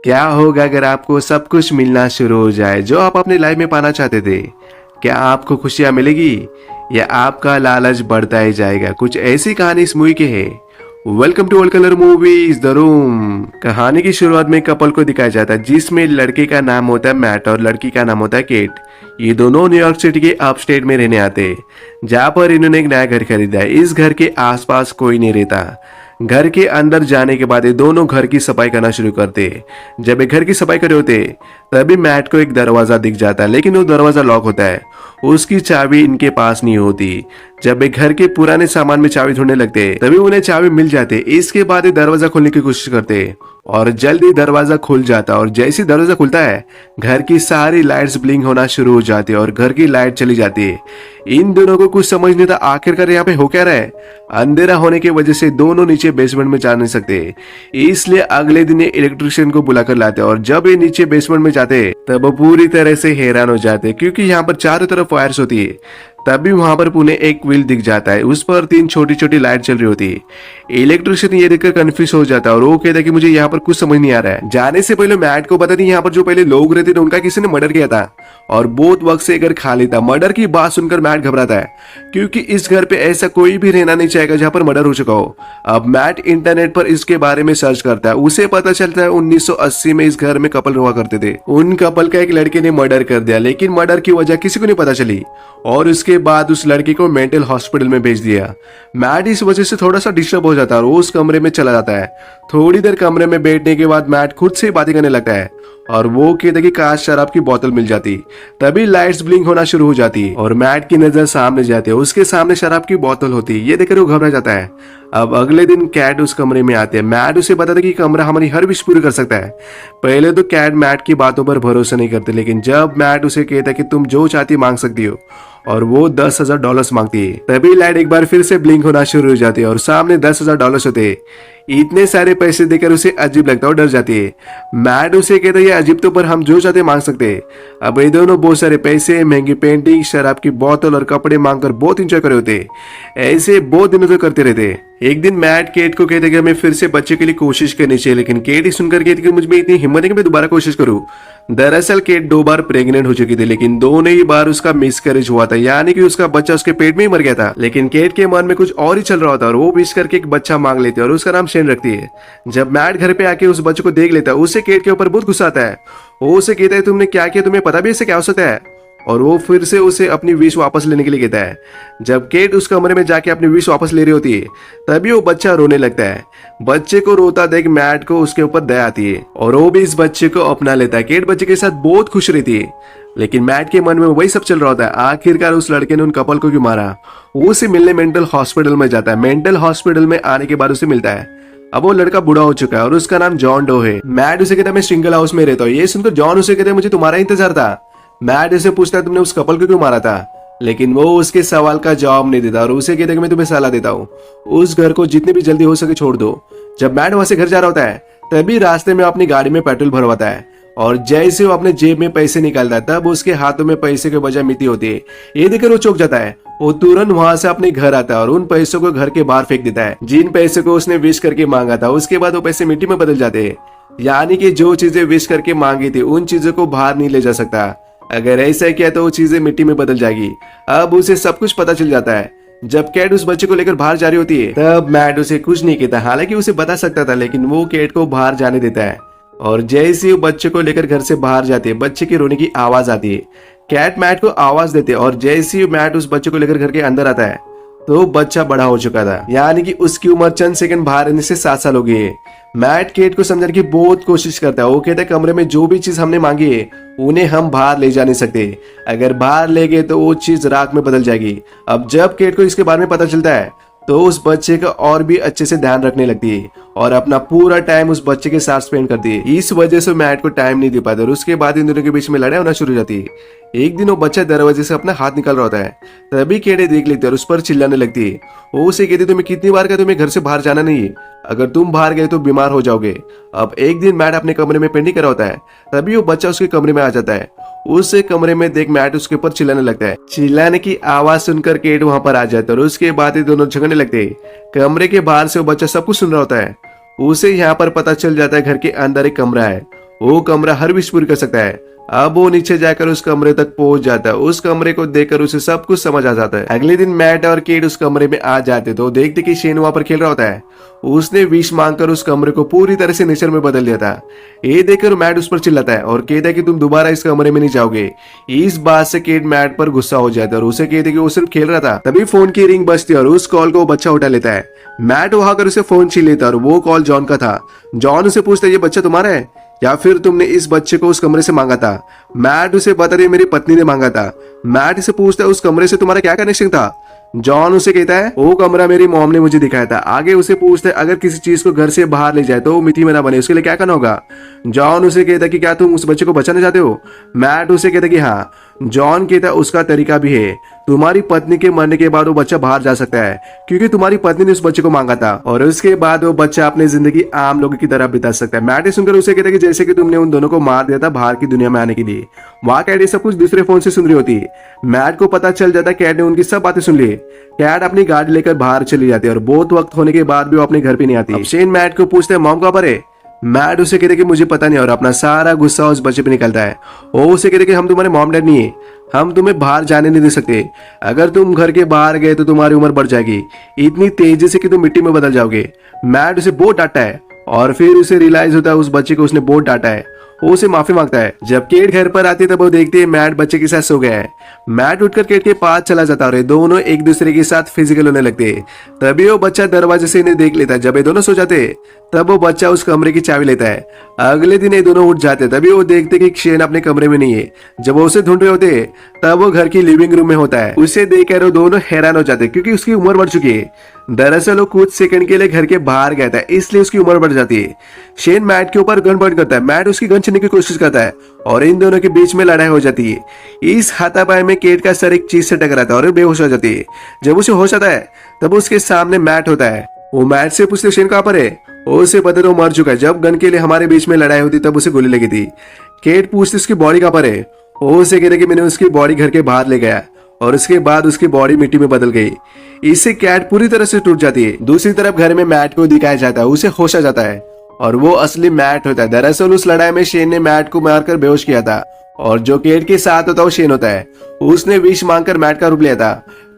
क्या होगा अगर आपको सब कुछ मिलना शुरू हो जाए जो आप अपनी लाइफ में पाना चाहते थे? क्या आपको खुशियां मिलेगी या आपका लालच बढ़ता ही जाएगा? कुछ ऐसी कहानी इस मूवी की है। Welcome to all colour movies the room. कहानी की शुरुआत में कपल को दिखाया जाता है जिसमें लड़के का नाम होता है मैट और लड़की का नाम होता है केट। ये दोनों न्यूयॉर्क सिटी के अपस्टेट में रहने आते हैं जहाँ पर इन्होंने एक नया घर खरीदा है। इस घर के आसपास कोई नहीं रहता। घर के अंदर जाने के बाद ये दोनों घर की सफाई करना शुरू करते। जब ये घर की सफाई कर रहे होते तभी मैट को एक दरवाजा दिख जाता है, लेकिन वो दरवाजा लॉक होता है। उसकी चाबी इनके पास नहीं होती। जब ये घर के पुराने सामान में चाबी ढूंढने लगते तभी उन्हें चाबी मिल जाती। इसके बाद ये दरवाजा खोलने की कोशिश करते और जल्दी दरवाजा खुल जाता और जैसे ही दरवाजा खुलता है घर की सारी लाइट्स ब्लिंक होना शुरू हो जाती है और घर की लाइट चली जाती है। इन दोनों को कुछ समझ नहीं था आखिरकार यहाँ पे हो क्या रहा है। अंधेरा होने की वजह से दोनों नीचे बेसमेंट में जा नहीं सकते, इसलिए अगले दिन ये इलेक्ट्रिशियन को बुलाकर लाते और जब ये नीचे बेसमेंट में जाते तब वो पूरी तरह से हैरान हो जाते क्योंकि यहाँ पर चारों तरफ वायर्स होती है। तभी वहां पर पुणे एक व्हील दिख जाता है, उस पर 3 छोटी छोटी लाइट चल रही होती है। इलेक्ट्रिशियन ये देखकर कंफ्यूज हो जाता है और वो कहता है कि मुझे यहाँ पर कुछ समझ नहीं आ रहा है। जाने से पहले मैट को पता नहीं यहाँ पर जो पहले लोग रहते थे उनका किसी ने मर्डर किया था और बहुत वक्त से घर खाली था। मर्डर की बात सुनकर मैट घबराता है क्योंकि इस घर पे ऐसा कोई भी रहना नहीं चाहेगा जहाँ पर मर्डर हो चुका हो। अब मैट इंटरनेट पर इसके बारे में सर्च करता है। उसे पता चलता है 1980 में इस घर में कपल हुआ करते थे। उन कपल का एक लड़के ने मर्डर कर दिया, लेकिन मर्डर की वजह किसी को नहीं पता चली और उसके बाद उस लड़की को मेंटल हॉस्पिटल में भेज दिया। मैट इस वजह से थोड़ा सा डिस्टर्ब हो जाता है और वो उस कमरे में चला जाता है। थोड़ी देर कमरे में बैठने के बाद मैट खुद से बातें करने लगता है और वो कहता है कि काश शराब की बोतल मिल जाती। तभी लाइट्स ब्लिंक होना शुरू हो जाती और मैट की नजर सामने जाती है। उसके सामने शराब की बोतल होती है। ये देखकर वो घबरा जाता है। अब अगले दिन कैट उस कमरे में आते हैं। मैट उसे बताता है कि कमरा हमारी हर विश पूरी कर सकता है। पहले तो कैट मैट की बातों पर भरोसा नहीं करते, लेकिन जब मैट उसे कहता है कि तुम जो चाहती मांग सकती हो और वो $10,000 मांगती है तभी लाइट एक बार फिर से ब्लिंक होना शुरू हो जाती है और सामने $10,000 होते हैं। इतने सारे पैसे देकर उसे अजीब लगता है और डर जाती है। मैट उसे कहता है ये अजीब तो पर हम जो चाहते मांग सकते हैं। अब ये दोनों बहुत सारे पैसे, महंगी पेंटिंग, शराब की बोतल और कपड़े मांगकर बहुत इंजॉय कर रहे होते। ऐसे बहुत दिनों तक करते रहते। एक दिन मैट केट को कहते कि हमें फिर से बच्चे के लिए कोशिश करनी चाहिए, लेकिन केट ही सुनकर कहती कि मुझ में इतनी हिम्मत है कि मैं दोबारा कोशिश करूं। दरअसल केट 2 बार प्रेग्नेंट हो चुकी थी, लेकिन दोनों ही बार उसका मिसकैरेज हुआ था, यानी कि उसका बच्चा उसके पेट में ही मर गया था। लेकिन केट के मन में कुछ और ही चल रहा होता और वो विश करके एक बच्चा मांग लेती है और उसका नाम शेन रखती है। जब मैट घर पे आके उस बच्चे को देख लेता है उसे केट के ऊपर बहुत गुस्सा आता है। वो उसे कहता है तुमने क्या किया, तुम्हें पता भी इससे क्या हो सकता है, और वो फिर से उसे अपनी विश वापस लेने के लिए कहता है। जब केट उस कमरे में जाके अपनी विश वापस ले रही होती है तभी वो बच्चा रोने लगता है। बच्चे को रोता देख मैट को उसके ऊपर दया आती है और वो भी इस बच्चे को अपना लेता है। केट बच्चे के साथ बहुत खुश रहती है, लेकिन मैट के मन में वही सब चल रहा होता है। आखिरकार उस लड़के ने उन कपल को क्यों मारा। वो उसे मिलने मेंटल हॉस्पिटल में जाता है। मेंटल हॉस्पिटल में आने के बाद उसे मिलता है। अब वो लड़का बूढ़ा हो चुका है और उसका नाम जॉन डो है। मैट उसे कहता है मैं सिंगल हाउस में रहता हूँ। ये सुनकर जॉन उसे कहता है मुझे तुम्हारा इंतजार था। मैट उसे पूछता है तुमने उस कपल को क्यों मारा था, लेकिन वो उसके सवाल का जवाब नहीं देता और उसे कहता है कि मैं तुम्हें सलाह देता हूँ उस घर को जितनी भी जल्दी हो सके छोड़ दो। जब मैट वहां से घर जा रहा होता है तभी रास्ते में अपनी गाड़ी में पेट्रोल भरवाता है और जैसे वो अपने जेब में पैसे निकालता है तब उसके हाथों में पैसे के बजाय मिट्टी होती है। ये देखकर वो चौंक जाता है। वो तुरंत वहां से अपने घर आता है और उन पैसों को घर के बाहर फेंक देता है जिन पैसों को उसने विश करके मांगा था। उसके बाद वो पैसे मिट्टी में बदल जाते हैं, यानी कि जो चीजें विश करके मांगी थी उन चीजों को बाहर नहीं ले जा सकता। अगर ऐसा किया तो वो चीजें मिट्टी में बदल जाएगी। अब उसे सब कुछ पता चल जाता है। जब कैट उस बच्चे को लेकर बाहर जा रही होती है तब मैट उसे कुछ नहीं कहता, हालांकि उसे बता सकता था, लेकिन वो कैट को बाहर जाने देता है। और जैसे वो बच्चे को लेकर घर से बाहर जाती है बच्चे की रोने की आवाज आती है। कैट मैट को आवाज देते और जैसे ही मैट उस बच्चे को लेकर घर के अंदर आता है तो बच्चा बड़ा हो चुका था, यानी कि उसकी उम्र चंद सेकंड बाहर रहने से 7 साल हो गई है। मैट केट को समझाने की बहुत कोशिश करता है। वो कहता है कमरे में जो भी चीज हमने मांगी है उन्हें हम बाहर ले जा नहीं सकते। अगर बाहर ले गए तो वो चीज राख में बदल जाएगी। अब जब केट को इसके बारे में पता चलता है तो उस बच्चे का और भी अच्छे से ध्यान रखने लगती है और अपना पूरा टाइम उस बच्चे के साथ स्पेंड करती है। इस वजह से मैट को टाइम नहीं दे पाता और उसके बाद इन दोनों के बीच में लड़ाई होना शुरू हो जाती है। एक दिन वो बच्चा दरवाजे से अपना हाथ निकाल रहा होता है, तभी केड़े देख लेते और उस पर चिल्लाने लगती है। वो उसे कहती तुम्हें कितनी बार कहा तुम्हें घर से बाहर जाना नहीं है, अगर तुम बाहर गए तो बीमार हो जाओगे। अब एक दिन मैट अपने कमरे में पेंटिंग कर रहा होता है, तभी वो बच्चा उसके कमरे में आ जाता है। उसे कमरे में देख मैट उसके ऊपर चिल्लाने लगता है। चिल्लाने की आवाज सुनकर केट वहां पर आ जाता है और उसके बाद ये दोनों झगड़ने लगते हैं। कमरे के बाहर से वो बच्चा सब कुछ सुन रहा होता है। उसे यहाँ पर पता चल जाता है घर के अंदर एक कमरा है वो कमरा हर विश पूरी कर सकता है। अब वो नीचे जाकर उस कमरे तक पहुंच जाता है। उस कमरे को देखकर उसे सब कुछ समझ आ जाता है। अगले दिन मैट और केट उस कमरे में आ जाते तो देखते कि शेन वहां पर खेल रहा होता है। उसने विश मांगकर उस कमरे को पूरी तरह से नेचर में बदल दिया था। ये देखकर मैट उस पर चिल्लाता है और कहता है कि तुम दोबारा इस कमरे में नहीं जाओगे। इस बात से केट मैट पर गुस्सा हो जाता है और उसे कहते कि वो सिर्फ खेल रहा था। तभी फोन की रिंग बजती है और उस कॉल को वो बच्चा उठा लेता है। मैट वहां कर उसे फोन छीन लेता है और वो कॉल जॉन का था। जॉन उसे पूछता है ये बच्चा तुम्हारा है या फिर तुमने इस बच्चे को उस कमरे से मांगा था। मैट उसे बता रही मेरी पत्नी ने मांगा था। मैट इसे पूछता है उस कमरे से तुम्हारा क्या कनेक्शन था। जॉन उसे कहता है वो कमरा मेरी मॉम ने मुझे दिखाया था। आगे उसे पूछता है अगर किसी चीज को घर से बाहर ले जाए तो वो मिट्टी में ना बने, उसके लिए क्या करना होगा। जॉन उसे कहता है कि क्या तुम उस बच्चे को बचाना चाहते हो। मैट उसे कहता है कि हाँ। जॉन कहता है उसका तरीका भी है, तुम्हारी पत्नी के मरने के बाद वो बच्चा बाहर जा सकता है क्योंकि तुम्हारी पत्नी ने उस बच्चे को मांगा था और उसके बाद वो बच्चा अपनी जिंदगी आम लोगों की तरह बिता सकता है। मैट सुनकर उसे कहता है कि जैसे कि तुमने उन दोनों को मार दिया था बाहर की दुनिया में आने के लिए। वहां कैट सब कुछ दूसरे फोन से सुन रही होती है। मैट को पता चल जाता है कैट ने उनकी सब बातें सुन ली। कैट अपनी गाड़ी लेकर बाहर चली जाती है और बहुत वक्त होने के बाद भी वो अपने घर पे नहीं आती। शेन मैट को पूछते हैं मॉम कहाँ पर है। मैट उसे कहते कि मुझे पता नहीं और अपना सारा गुस्सा उस बच्चे पे निकलता है। वो उसे कहते कि हम तुम्हारे मॉम डैड नहीं है, हम तुम्हें बाहर जाने नहीं दे सकते। अगर तुम घर के बाहर गए तो तुम्हारी उम्र बढ़ जाएगी इतनी तेजी से कि तुम मिट्टी में बदल जाओगे। मैट उसे बहुत डांटता है और फिर उसे रियलाइज होता है उस बच्चे को उसने बहुत डांटा है। वो उसे माफी मांगता है। जब केट घर पर आती है तब वो देखती है मैट बच्चे के साथ सो गया है। मैट उठकर केट के पास चला जाता है और ये दोनों एक दूसरे के साथ फिजिकल होने लगते हैं। तभी वो बच्चा दरवाजे से इन्हें देख लेता है। जब ये दोनों सो जाते हैं तब वो बच्चा उस कमरे की चाबी लेता है। अगले दिन ये दोनों उठ जाते हैं। तभी वो देखते कि शेन अपने कमरे में नहीं है। जब वो उसे ढूंढ रहे होते हैं तब वो घर की लिविंग रूम में होता है। उसे देखकर वो दोनों हैरान हो जाते हैं क्योंकि उसकी उम्र बढ़ चुकी है। दरअसल वो कुछ सेकंड के लिए घर के बाहर गया था इसलिए उसकी उम्र बढ़ जाती है। शेन मैट के ऊपर गन पॉइंट करता है। मैट उसकी गन छीनने की कोशिश करता है और इन दोनों के बीच में लड़ाई हो जाती है। इस हाथापाई में केट का सर एक चीज से टकराता है और बेहोश हो जाती है। जब उसे होश आता है तब उसके सामने मैट होता है। वो मैट से पूछते शेन कहाँ पर है। वो उसे पता तो मर चुका है। जब गन के लिए हमारे बीच में लड़ाई होती तब उसे गोली लगी थी। केट पूछती उसकी बॉडी कहाँ पर है। वो उसे कहते कि मैंने उसकी बॉडी घर के बाहर ले गया और उसके बाद उसकी बॉडी मिट्टी में बदल गई। इससे कैट पूरी तरह से टूट जाती है। दूसरी तरफ घर में मैट को दिखाया जाता है। उसे होश आ जाता है और वो असली मैट होता है। दरअसल उस लड़ाई में शेन ने मैट को मारकर बेहोश किया था और जो केट के साथ होता है वो शेन होता है। उसने विश मांगकर मैट का रूप लिया था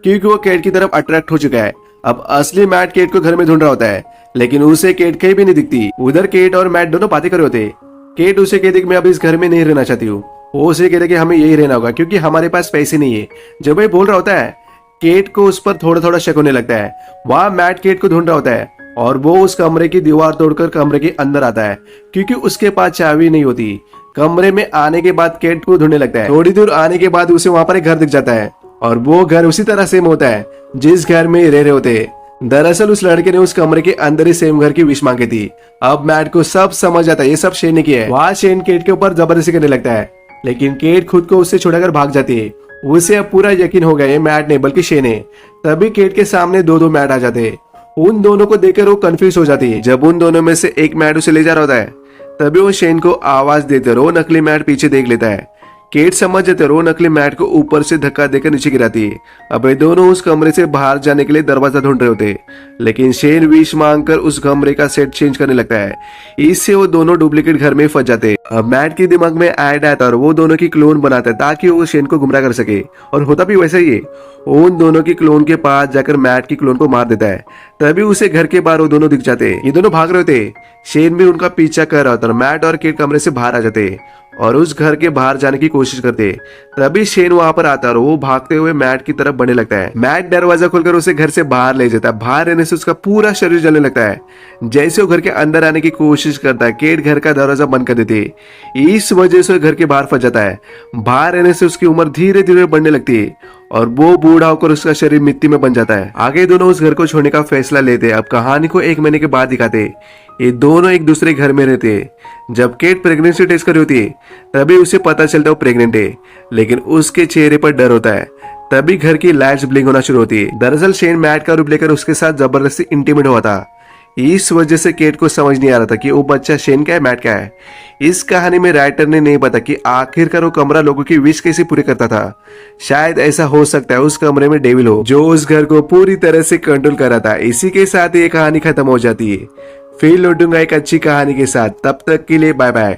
क्योंकि वो केट की तरफ अट्रैक्ट हो चुका है। अब असली मैट केट को घर में ढूंढ रहा होता है लेकिन उसे केट कहीं भी नहीं दिखती। उधर केट और मैट दोनों बातें कर रहे होते। केट उसे कहती कि मैं अब इस घर में नहीं रहना चाहती हूँ। वो उसे कहते कि हमें यही रहना होगा क्योंकि हमारे पास पैसे नहीं है। जब वो बोल रहा होता है केट को उस पर थोड़ा थोड़ा शक होने लगता है। वहां मैट केट को ढूंढ रहा होता है और वो उस कमरे की दीवार तोड़कर कमरे के अंदर आता है क्योंकि उसके पास चाबी नहीं होती। कमरे में आने के बाद केट को ढूंढने लगता है। थोड़ी दूर आने के बाद उसे वहां पर एक घर दिख जाता है और वो घर उसी तरह सेम होता है जिस घर में रह रहे होते। दरअसल उस लड़के ने उस कमरे के अंदर ही सेम घर की विश मांगी थी। अब मैट को सब समझ आता है ये सब शेन ने किया है। वहां शेन केट के ऊपर जबरदस्ती करने लगता है लेकिन केट खुद को उससे छुड़ाकर भाग जाती है। उसे अब पूरा यकीन हो गया ये मैट नहीं बल्कि शेन है। तभी केट के सामने दो मैट आ जाते हैं। उन दोनों को देखकर वो कंफ्यूज हो जाती है। जब उन दोनों में से एक मैट उसे ले जा रहा होता है तभी वो शेन को आवाज देते वो नकली मैट पीछे देख लेता है। केट समझ जाते वो नकली मैट को ऊपर से धक्का देकर नीचे गिराती है। अब ये दोनों उस कमरे से बाहर जाने के लिए दरवाजा ढूंढ रहे होते लेकिन शेन विश मांगकर उस कमरे का सेट चेंज करने लगता है। इससे वो दोनों डुप्लीकेट घर में फंस जाते। अब मैट के दिमाग में आइडिया आता है और वो दोनों की क्लोन बनाता है ताकि वो शेन को गुमराह कर सके और होता भी वैसा ही है। उन दोनों की क्लोन के पास जाकर मैट की क्लोन को मार देता है। तभी उसे घर के बाहर वो दोनों दिख जाते। ये दोनों भाग रहे होते। शेन भी उनका पीछा कर रहा होता। मैट और केट कमरे से बाहर आ जाते और उस घर के बाहर जाने की कोशिश करते। तभी शेन वहां पर आता है और वो भागते हुए मैट की तरफ बढ़ने लगता है। मैट दरवाजा खोलकर उसे घर से बाहर ले जाता है। बाहर रहने से उसका पूरा शरीर जलने लगता है। जैसे वो घर के अंदर आने की कोशिश करता है केट घर का दरवाजा बंद कर देती है। इस वजह से घर के बाहर फंस जाता है। बाहर रहने से उसकी उम्र धीरे धीरे बढ़ने लगती है और वो बूढ़ा होकर उसका शरीर मिट्टी में बन जाता है। आगे दोनों उस घर को छोड़ने का फैसला लेते। अब कहानी को 1 महीने के बाद दिखाते। ये दोनों एक दूसरे घर में रहते। जब केट प्रेगनेंसी टेस्ट कर रही होती है तभी उसे पता चलता है वो प्रेग्नेंट है लेकिन उसके चेहरे पर डर होता है। तभी घर की लाइट्स ब्लिंक होना शुरू होती है। दरअसल शेन मैट का रूप लेकर उसके साथ जबरदस्ती इंटीमेट हुआ था। इस वजह से केट को समझ नहीं आ रहा था कि वो बच्चा शेन का है मैट का है। इस कहानी में राइटर ने नहीं पता कि आखिरकार वो कमरा लोगों की विश कैसे पूरी करता था। शायद ऐसा हो सकता है उस कमरे में डेविल हो जो उस घर को पूरी तरह से कंट्रोल कर रहा था। इसी के साथ ये कहानी खत्म हो जाती है। फिर लौटूंगा एक अच्छी कहानी के साथ। तब तक के लिए बाय बाय।